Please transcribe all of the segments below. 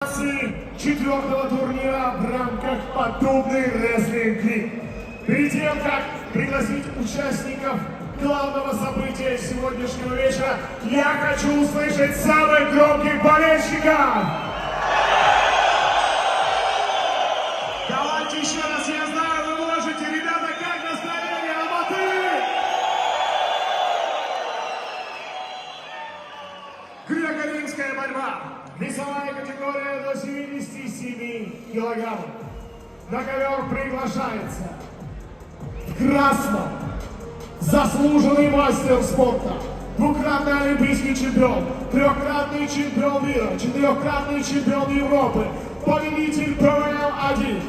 Четвертого турнира в рамках подобной рестлинг-лиг. Перед тем, как пригласить участников главного события сегодняшнего вечера, я хочу услышать самых громких болельщиков! Давайте еще раз, я знаю, вы можете, ребята, как настроение, Алматы! Греко-римская борьба. Весовая категория до 77 килограммов. На ковер приглашается в красном заслуженный мастер спорта, двукратный олимпийский чемпион, трехкратный чемпион мира, четырехкратный чемпион Европы, победитель ПВЛ-1.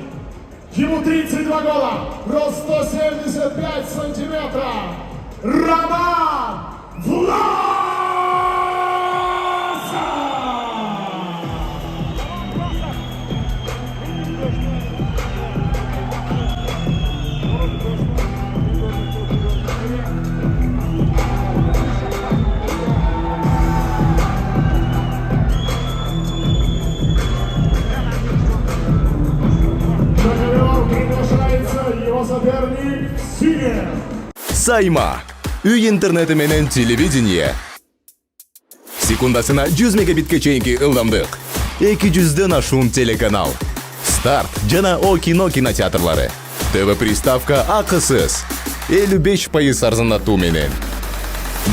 Ему 32 года, рост 175 сантиметров. Роман Власов! Его соперник Сиген. Сайма. Үй интернети менен телевидение. Секундасына 100 мегабитке чейинки ылдамдык. 200дөн ашуун телеканал. Старт жана О кино кинотеатрлары. ТВ приставка акысыз. 55% арзандатуу менен.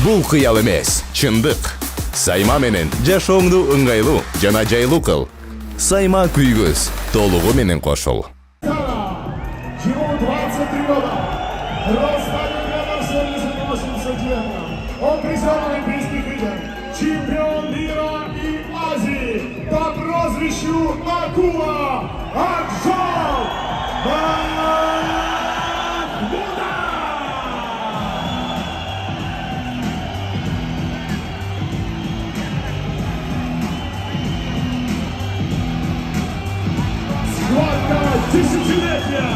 Бул кыял эмес, чындык. Сайма менен жашооңду ыңгайлуу жана жайлуу кыл. Сайма күйгүз толугу менен кошул. Ему 23 года, рост 1,78 сантиметров. Он призер Олимпийских игр, чемпион мира и Азии по прозвищу Акула Акжол Махмудов. Схватка десятилетия!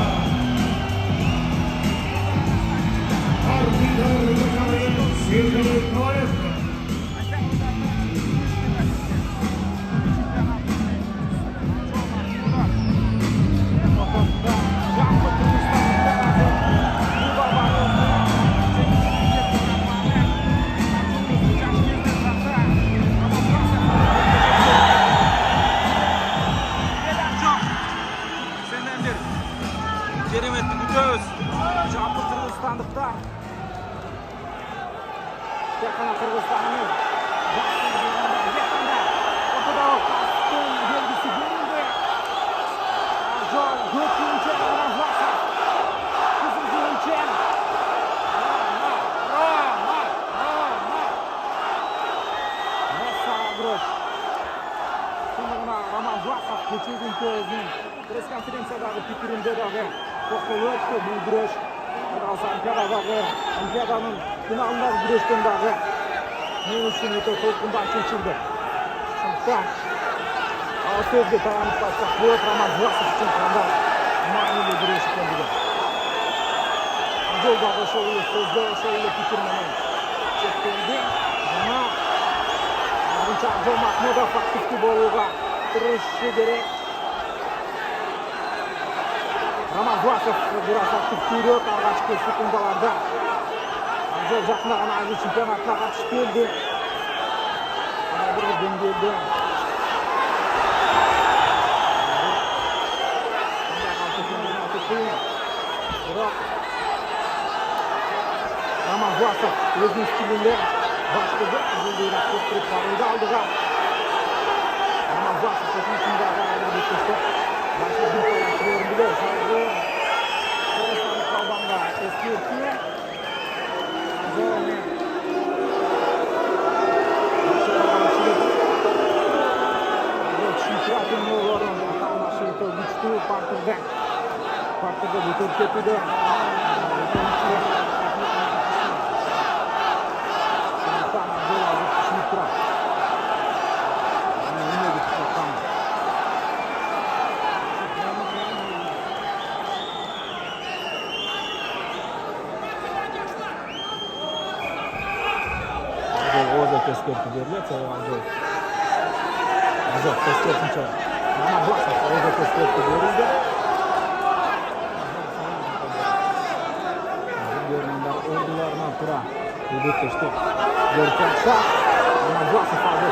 Кереметті күтөбүз. Жаппы кыргызстандыктар. Тек қана кыргызстанның ортодагы кастын белгиси берилди. Жол көкүнчө Рамазан. Кызылчы. Рамазан көчөгүн көзүн пресс-конференциядагы пикиринде дагы токтолуп бул күрөш Олимпиаданын финалындагы күрөштөн дагы мен үчүн өтө толкундар чечилди. Ошондуктан сөзгө таянып калсак болот, Рамазан үчүн кандай маанилүү күрөш экендиги. Жол дагы ошол эле сөздө, ошол эле пикир менен чектелди. Жана Жол Махмудов активдүү болууга тырышышы керек. Рамазан бирок активдүүрөөк алгачкы секундаларда. Жол жакында гана Азия чемпионатына катышып келди. Бир деңгээлде бирок Рамазан өзүнүн стилинде баштады. Жылдыйраак көтөрүп барууга алдыга. Рамазан техникасындагы аракетте башы бирок билет саргы Кыргызстандык балбанга эскертүү. Партерде бүтөп кетүүдө. Ozak eskертүү берилет. Азат eskертүүчө Ramazasov o'zi to'pga berildi. Germanlar o'rnilardan tura yurtishdi. Berkatsa Ramazasov oldi.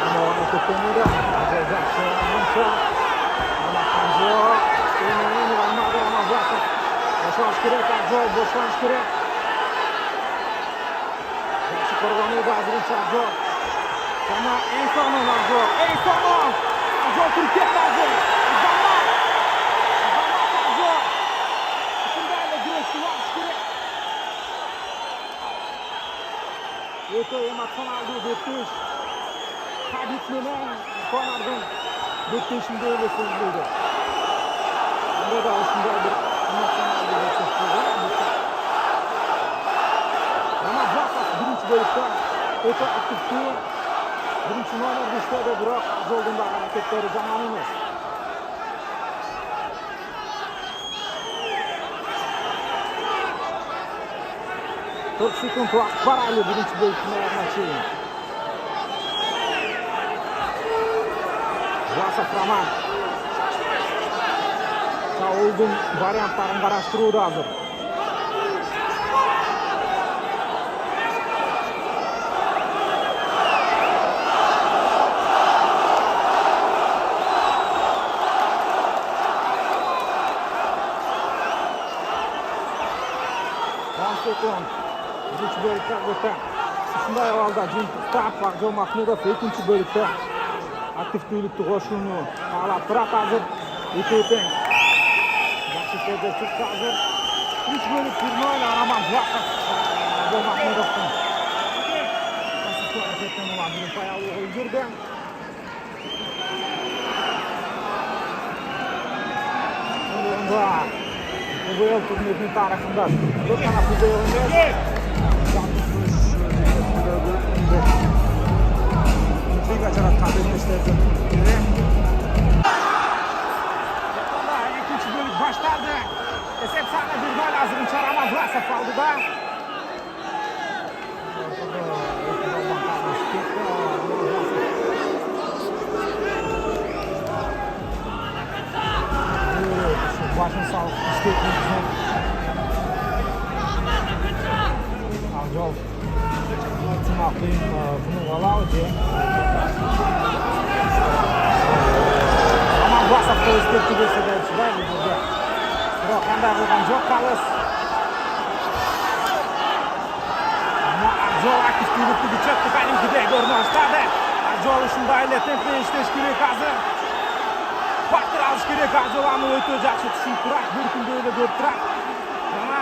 Ammo to'pni Ramazasov boshlash kerak, ajoyib boshlash kerak. Yaxshi qo'rg'onuvdi Azizcha ajoyib. Sana Ensonov ajoyib. Ensonov ajoyib turib ketdi ajoyib. Zamat ajoyib. Shunday gurashni qilish kerak. O'ta emotsional o'tish. Hadis bilan Konardan o'tishni o'ylaydi. Bunda shunday bir Ramazasov birinchi bo'libda o'ta aktiv tur. Birinchi nomerda ishladi, biroq Zoldindagi harakatlari zamon emas. To'rt sekund vaqt bor hali birinchi bo'lishni. Vasaf Roman Saul'dun variantlarını araştırıyordu hazır. Sekund. Birinchi bölükte o'ta. Shunday holda Jimtap Vaqjo Mahmudov ikkinchi bölükte aktiv tuyulibdi qo'shuvni. Talab turadi hozir. O'tang. Yaxshi so'zga chiqdi hozir. 3 bölük Firmoyla Roman Vaqov Vaqjo Mahmudovdan. Asosiy harakatdan ularni payoqqa ulgurdi. Unda Futbol turnirining tarixida bir qana futbol emas. Ligachilar qabul qilishdi. Ikkinchi bo'lim boshlandi. Resepsiyani bir lazım Ramazan Vaqov oldida. Başın sağ ol. İstekliğinizden. Avcol. Tırnaklıyım. Bunu Valavcı. Roman Vaqov'da istekli de çıkar burada. Biroq qanday bo'lgan jo'q qamiz. Ammo Avcol aktiv turibdi. Chetda qaningidek o'rnashdi. Avcol shunday tempni ishlash kerak hozir. Vaqtni olish kerak Avcol o'ta yaxshi tushunib turadi. Bir kunda o'ylab ko'rib turadi. Mana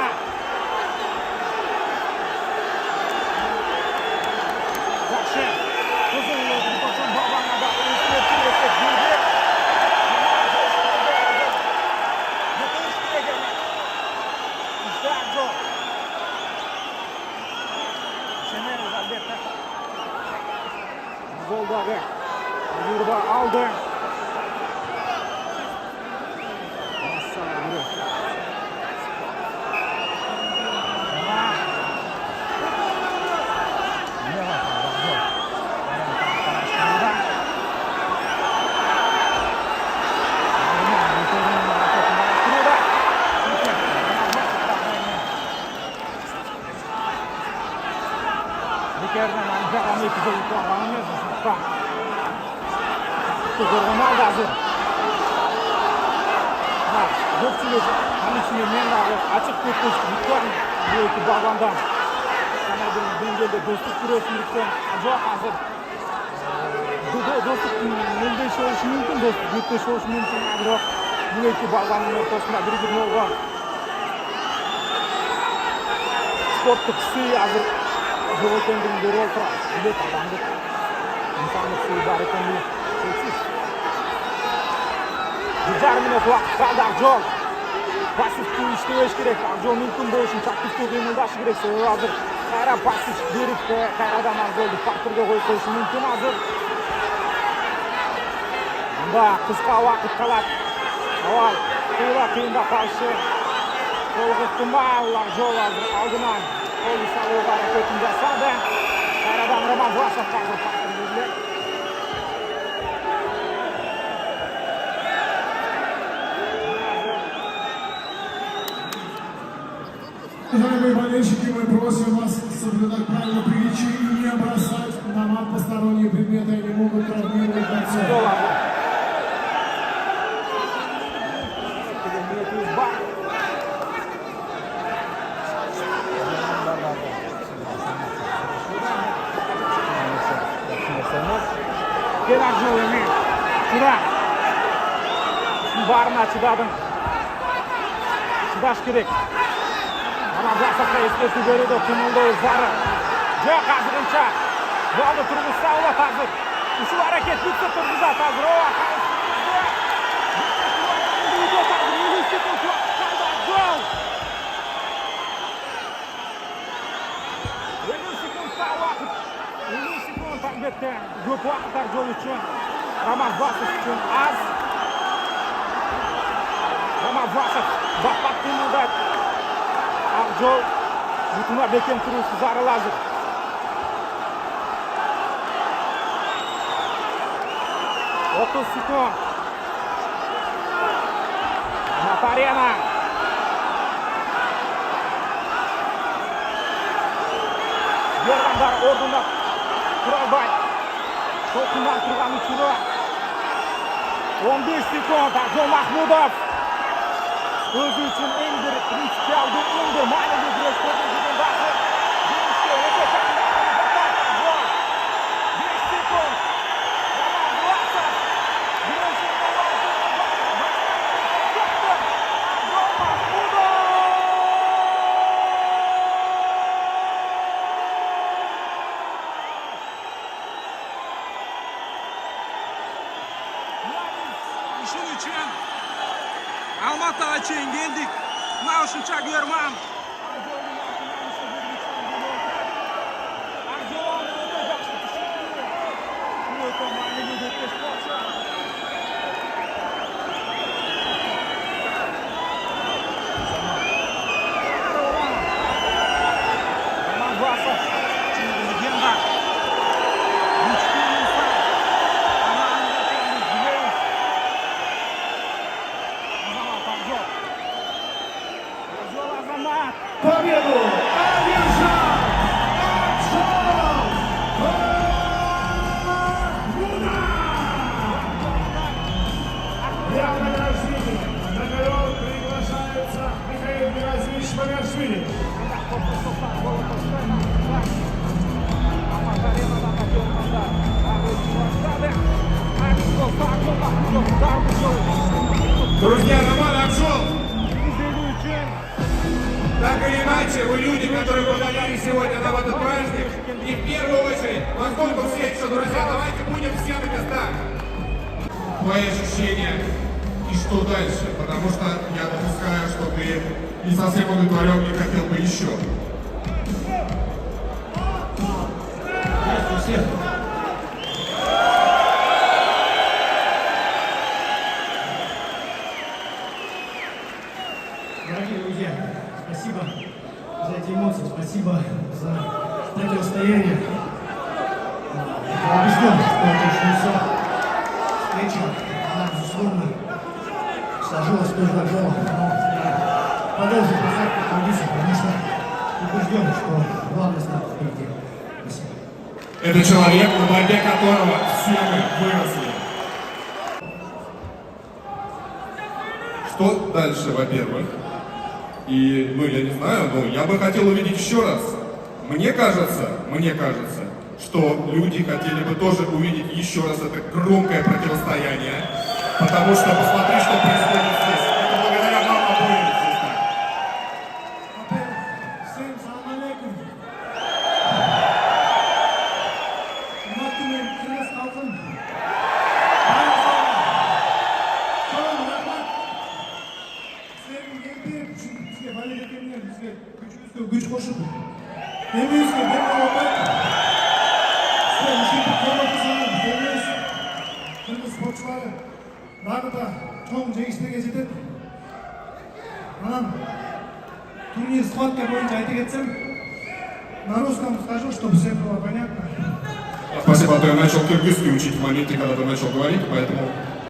yaxshi. O'zini qo'shib Bobonada Zoldagi yurba aldı. Kerden ancaram etkili kullanamıyoruz usta. Kurbanlar da hazır. Ha, dörtçülük. Hani şimdi men de açık tutmuş lütfen bu iki babandan. Sana dengede dostluk kuruyorsun lütfen. Acaba hazır. Dostluk mümkün oluşu mümkün. Dostluk mümkün oluşu mümkün. Ama bu iki babanın ortasında bir oldu. Spor tıkısı hazır. Joe kendini görüyor falan. Bir de tabandık. İnsanlık suyu bari kendini seçsiz. Güzel minut vakit kaldı Avcol. Pasif tu işleyiş gerek. Avcol mümkün bu işin çaktif tuğduğunu daşı gerek. Sonra hazır. Kayra pasif verip de Kayra'dan Avcol'du. Faktörge koyuşu mümkün hazır. Bunda kıska vakit kalat. Aval. Kıyla kıyında karşı. Kolu ihtimal Avcol hazır. Aldından. Polis alıyor hareketini жасады. Kayra'dan Roman Vaqov kaldı. Уважаемые болельщики, мы просим вас соблюдать правила приличия и не бросать на мат посторонние предметы, они могут травмировать борцов. Kerak yo'q emas. Chidah. Barini chidadim. Chidash kerak. Mana Jasaqqa eslatib beradi Timurboy Zari. Jo'q hozircha. Bo'ldi Turmush Savlat hozir. Ushbu harakat bitsa Turmush Tazrova. Albatta, ko'p vaqt Arjol uchun, Ramazbasov uchun az. Ramazbasov baqat muddat. Arjol butun bekem turishi zarur hozir. Otuz sekund. Matarena. Yerdan o'rnida Turolboy. To'pdan turgan uchun 15 sekund Arjol Mahmudov. O'zi uchun eng bir prinsipial, eng bir ma'naviy kurash ko'rsatgan bahsi. 5 sekund. Shuning uchun Almataga keyin keldik. Men shuncha ko'rmam. Победу одержал Аржол Махмудов! Для награждения на ковер приглашается Михаил Миразович Магашвили. Друзья, Роман Аржол! Так или иначе, вы люди, которые подарили сегодня нам этот праздник. И в первую очередь, поскольку все еще друзья, давайте будем все на местах. Твои ощущения и что дальше? Потому что я допускаю, что ты не совсем удовлетворен и хотел бы еще. Дорогие друзья, спасибо за эти эмоции, спасибо за противостояние. Я убежден, что начнется встреча, она, безусловно, сложилась тоже Аржола. Но я продолжу писать по традиции, потому что убежден, что главный старт впереди. Спасибо. Это человек, на борьбе которого все мы выросли. Что дальше, во-первых? И, я не знаю, но я бы хотел увидеть еще раз. Мне кажется, что люди хотели бы тоже увидеть еще раз это громкое противостояние. Потому что посмотри, что происходит здесь. Это благодаря нам обоим здесь так. Всем салам алейкум. Hurmatli Kres xalqim. Salom, rahmat. Sizlarga berib, bizga valyuta kelgan, bizga kuchimizga kuch qo'shib. Elimizga bermoqda. Sizlar ishni ko'rib tursangiz, bizlarimiz, biz sportchilari baribir cho'ng jengishlarga yetib. Mana турнир схватка bo'yicha aytib ketsam, на русском скажу, чтобы всем было понятно. Спасибо, а то я начал кыргызский учить в моменте, когда ты начал говорить, поэтому